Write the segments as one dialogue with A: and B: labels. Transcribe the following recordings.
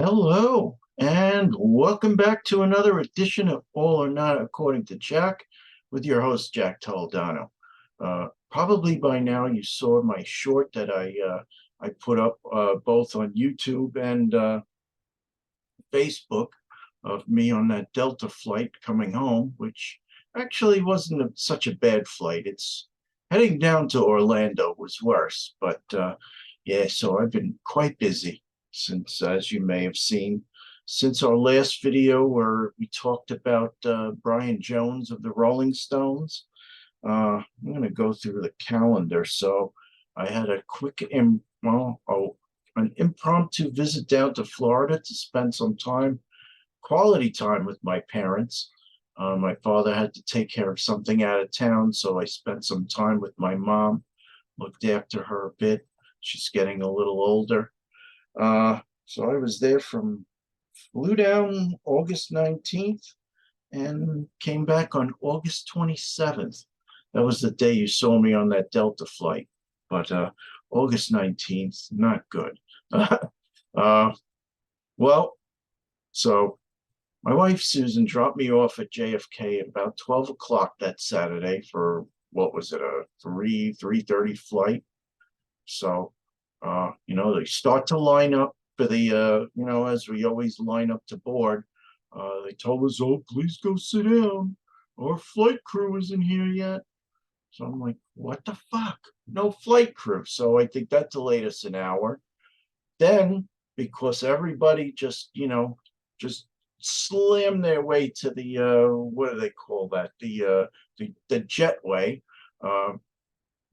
A: Hello, and welcome back to another edition of All or Not According to Jack, with your host, Jack Toledano. Probably by now you saw my short that I put up both on YouTube and Facebook of me on that Delta flight coming home, which actually wasn't such a bad flight. It's heading down to Orlando was worse, but yeah, so I've been quite busy since, as you may have seen, since our last video where we talked about Brian Jones of the Rolling Stones. I'm going to go through the calendar. So I had a quick, an impromptu visit down to Florida to spend some time, quality time with my parents. My father had to take care of something out of town, so I spent some time with my mom, looked after her a bit. She's getting a little older. So I was there flew down August 19th and came back on August 27th. That was the day you saw me on that Delta flight. But August 19th, not good. Well, so my wife Susan dropped me off at JFK at about 12 o'clock that Saturday for, what was it, a 3:30 flight. So they start to line up for the, as we always line up to board. They told us, oh, please go sit down. Our flight crew isn't here yet. So I'm like, what the fuck? No flight crew. So I think that delayed us an hour. Then, because everybody just slammed their way to the, what do they call that? The jetway.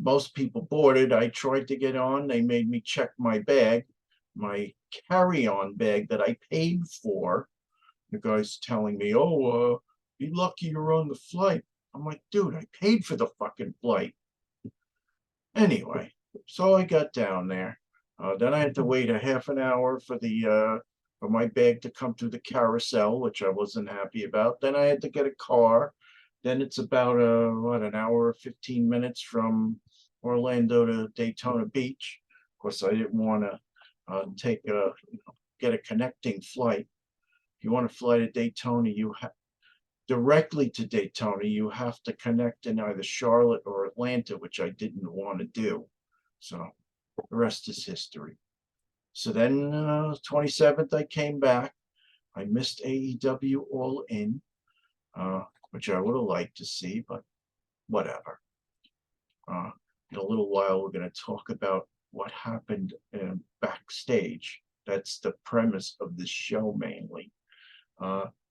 A: Most people boarded. I tried to get on. They made me check my bag, my carry-on bag that I paid for. The guy's telling me, oh, be lucky you're on the flight. I'm like, dude, I paid for the fucking flight. Anyway, so I got down there. Then I had to wait a half an hour for my bag to come through the carousel, which I wasn't happy about. Then I had to get a car. Then it's about an hour, 15 minutes from Orlando to Daytona Beach. Of course, I didn't want to get a connecting flight. If you want to fly to Daytona, directly to Daytona, you have to connect in either Charlotte or Atlanta, which I didn't want to do. So the rest is history. So then 27th, I came back. I missed AEW All In, which I would have liked to see, but whatever. In a little while, we're going to talk about what happened backstage. That's the premise of the show mainly.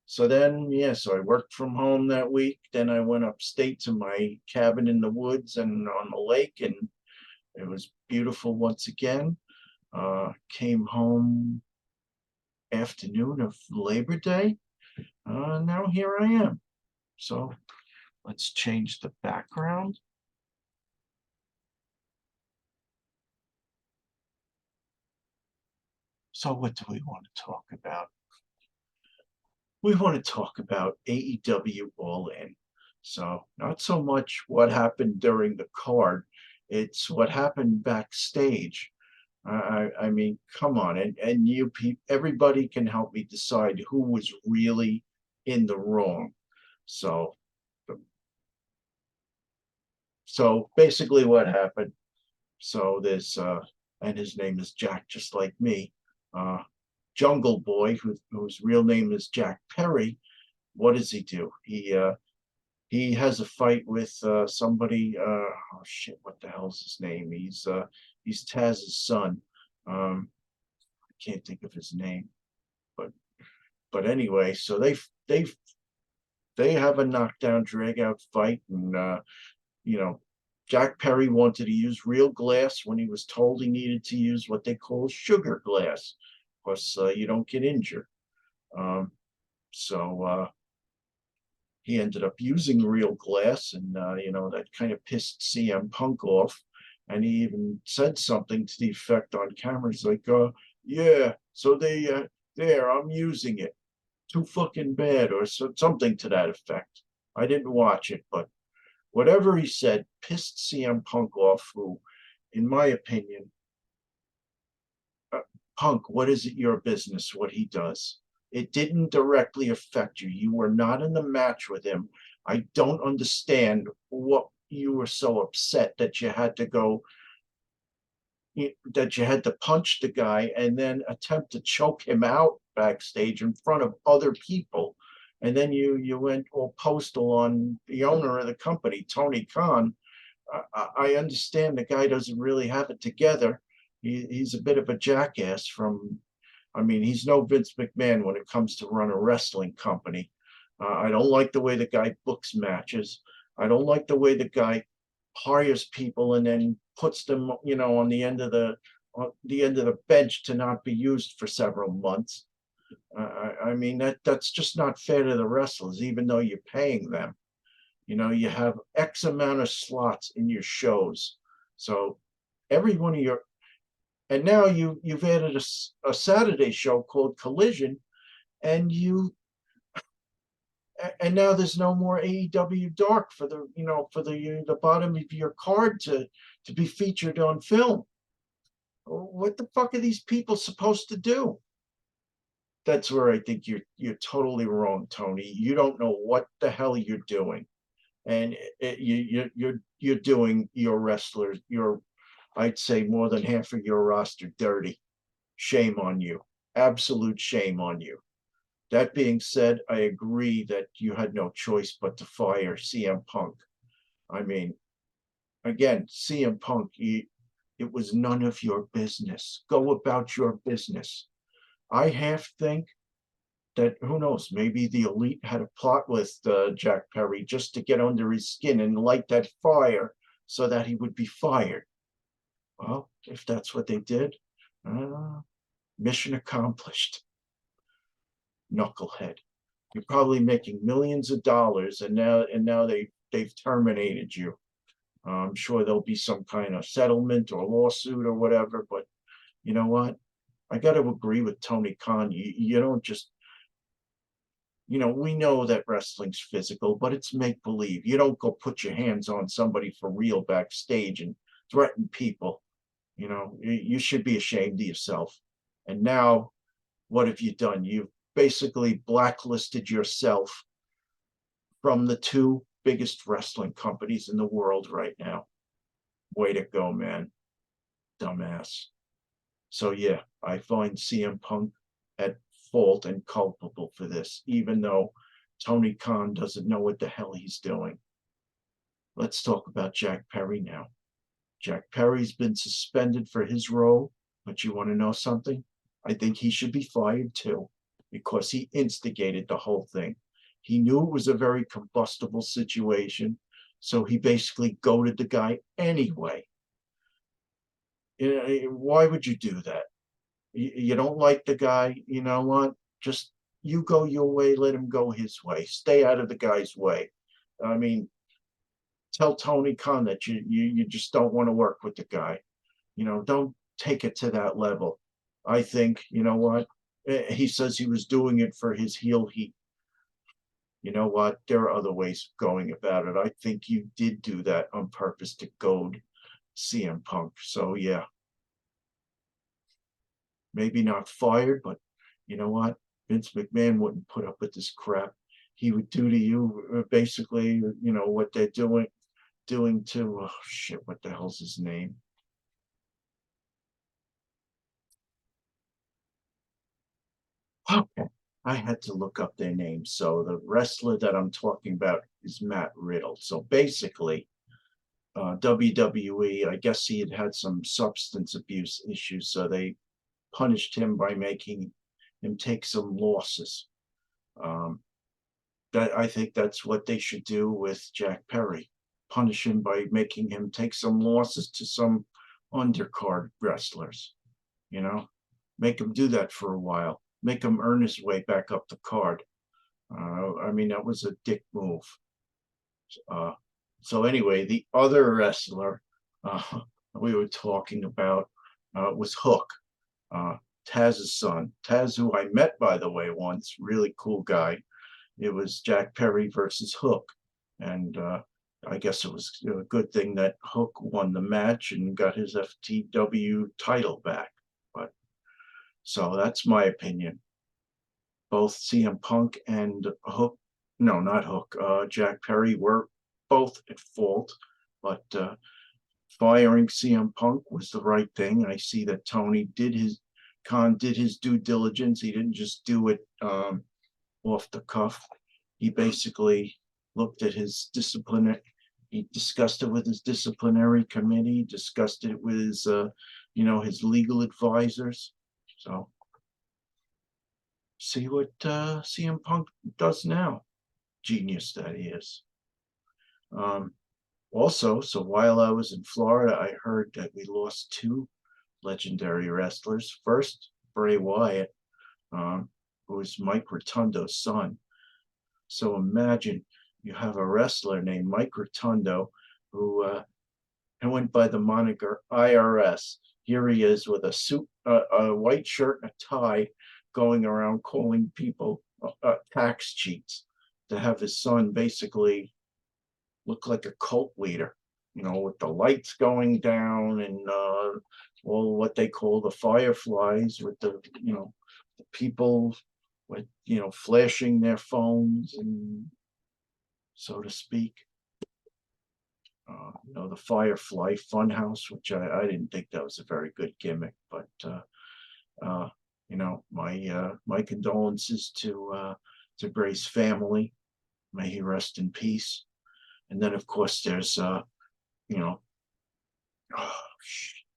A: So I worked from home that week. Then I went upstate to my cabin in the woods and on the lake, and it was beautiful once again. Came home afternoon of Labor Day. Now here I am. So let's change the background. So what do we want to talk about? We want to talk about AEW All In. So not so much what happened during the card, it's what happened backstage. I mean, come on, and you people, everybody can help me decide who was really in the wrong. So basically what happened. So there's and his name is Jack, just like me. JungleBoy, whose real name is Jack Perry. What does he do? He has a fight with somebody. Oh shit! What the hell's his name? He's Taz's son. I can't think of his name, but anyway, so they have a knockdown, drag out fight, and Jack Perry wanted to use real glass when he was told he needed to use what they call sugar glass. Of course, you don't get injured. So he ended up using real glass, and that kind of pissed CMPunk off. And he even said something to the effect on cameras like, yeah, so there, I'm using it. Too fucking bad, or something to that effect. I didn't watch it, but whatever he said pissed CM Punk off, who, in my opinion, Punk, what is it your business what he does? It didn't directly affect you. You were not in the match with him. I don't understand what you were so upset that you had to go, that you had to punch the guy and then attempt to choke him out backstage in front of other people. And then you went all postal on the owner of the company, Tony Khan. I understand the guy doesn't really have it together. He's a bit of a jackass I mean, he's no Vince McMahon when it comes to run a wrestling company. I don't like the way the guy books matches. I don't like the way the guy hires people and then puts them, on the end of the bench to not be used for several months. I mean, that's just not fair to the wrestlers, even though you're paying them. You have X amount of slots in your shows. So every one of your, and now you've added a Saturday show called Collision, and now there's no more AEW Dark for the bottom of your card to be featured on film. What the fuck are these people supposed to do? That's where I think you're totally wrong, Tony. You don't know what the hell you're doing, and you're doing your wrestlers, I'd say more than half of your roster dirty. Shame on you. Absolute shame on you. That being said, I agree that you had no choice but to fire CM Punk. I mean, again, CM Punk, it was none of your business. Go about your business. I half think that, who knows, maybe the Elite had a plot with Jack Perry just to get under his skin and light that fire so that he would be fired. Well, if that's what they did, mission accomplished. Knucklehead. You're probably making millions of dollars, and now they've terminated you. I'm sure there'll be some kind of settlement or lawsuit or whatever, but you know what? I got to agree with Tony Khan. You don't just, we know that wrestling's physical, but it's make believe. You don't go put your hands on somebody for real backstage and threaten people. You should be ashamed of yourself. And now, what have you done? You've basically blacklisted yourself from the two biggest wrestling companies in the world right now. Way to go, man. Dumbass. So yeah, I find CM Punk at fault and culpable for this, even though Tony Khan doesn't know what the hell he's doing. Let's talk about Jack Perry now. Jack Perry's been suspended for his role, but you want to know something? I think he should be fired too, because he instigated the whole thing. He knew it was a very combustible situation, so he basically goaded the guy anyway. Why would you do that? You don't like the guy, you know what? Just you go your way, let him go his way. Stay out of the guy's way. I mean, tell Tony Khan that you just don't want to work with the guy. Don't take it to that level. I think, you know what? He says he was doing it for his heel heat. You know what? There are other ways of going about it. I think you did do that on purpose to goad CM Punk. So yeah, maybe not fired, but you know what? Vince McMahon wouldn't put up with this crap. He would do to you basically, what they're doing to, oh shit, what the hell's his name? Okay, I had to look up their names. So the wrestler that I'm talking about is Matt Riddle. So basically, WWE, I guess he had some substance abuse issues, so they punished him by making him take some losses. That I think that's what they should do with Jack Perry. Punish him by making him take some losses to some undercard wrestlers. Make him do that for a while. Make him earn his way back up the card. I mean, that was a dick move. So anyway, the other wrestler we were talking about was Hook, Taz's son. Taz, who I met, by the way, once, really cool guy. It was Jack Perry versus Hook. And I guess it was a good thing that Hook won the match and got his FTW title back. But So that's my opinion. Both CM Punk and Hook, no, not Hook, Jack Perry were both at fault, but firing CM Punk was the right thing. I see that Tony did his due diligence. He didn't just do it off the cuff. He basically looked at his discipline. He discussed it with his disciplinary committee, discussed it with his, his legal advisors. So see what CM Punk does now. Genius that he is. Also, so while I was in Florida, I heard that we lost two legendary wrestlers. First, Bray Wyatt, who is Mike Rotundo's son. So imagine you have a wrestler named Mike Rotundo who went by the moniker IRS. Here he is with a suit, a white shirt and a tie, going around calling people tax cheats, to have his son basically look like a cult leader, with the lights going down and all what they call the fireflies, with the people with flashing their phones, and so to speak. The Firefly Funhouse, which I didn't think that was a very good gimmick, but my condolences to Bray's family. May he rest in peace. And then, of course, there's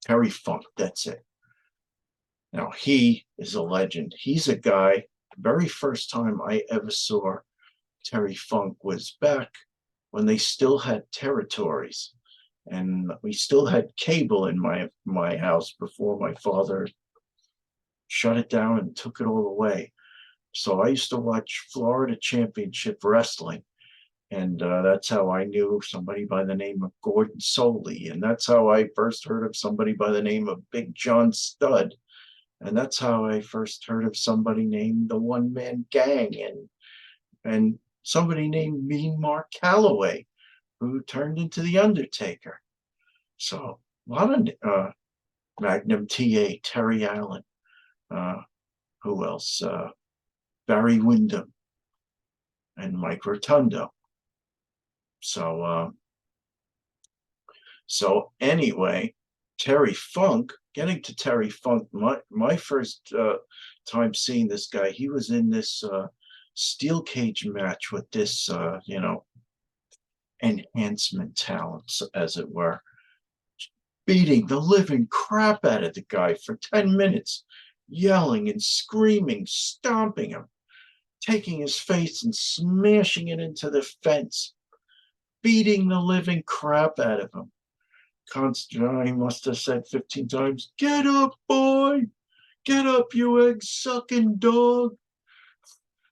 A: Terry Funk. That's it. Now, he is a legend. He's a guy. Very first time I ever saw Terry Funk was back when they still had territories, and we still had cable in my house before my father shut it down and took it all away. So I used to watch Florida Championship Wrestling, and that's how I knew somebody by the name of Gordon Soley, and that's how I first heard of somebody by the name of Big John Studd, and that's how I first heard of somebody named the One Man Gang, and somebody named Mean Mark Calloway, who turned into the Undertaker. So a lot of Magnum TA, Terry Allen, who else? Barry Windham and Mike Rotundo. So anyway, Terry Funk, getting to Terry Funk, my first time seeing this guy, he was in this steel cage match with this, enhancement talents, as it were, beating the living crap out of the guy for 10 minutes, yelling and screaming, stomping him, taking his face and smashing it into the fence, beating the living crap out of him. Constantine must have said 15 times, "Get up, boy! Get up, you egg-sucking dog!"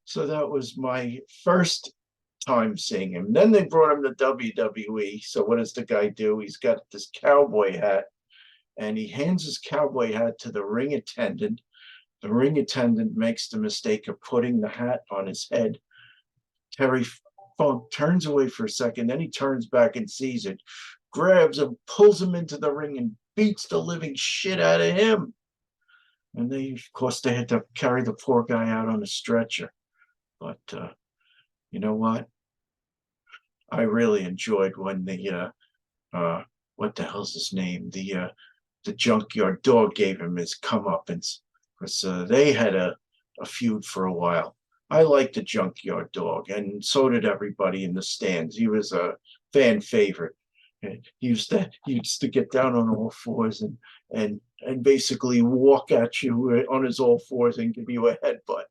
A: So that was my first time seeing him. Then they brought him to WWE. So what does the guy do? He's got this cowboy hat, and he hands his cowboy hat to the ring attendant. The ring attendant makes the mistake of putting the hat on his head. Terry Funk turns away for a second, then he turns back and sees it, grabs him, pulls him into the ring, and beats the living shit out of him. And of course, they had to carry the poor guy out on a stretcher. But you know what? I really enjoyed when the what the hell's his name? The Junkyard Dog gave him his comeuppance, because they had a feud for a while. I liked the Junkyard Dog, and so did everybody in the stands. He was a fan favorite. He used to get down on all fours and basically walk at you on his all fours and give you a headbutt.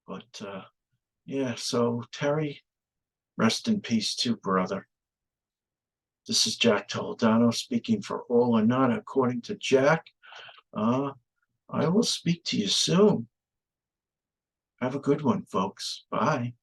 A: But yeah, so Terry, rest in peace too, brother. This is Jack Toledano speaking for All or None, according to Jack. I will speak to you soon. Have a good one, folks. Bye.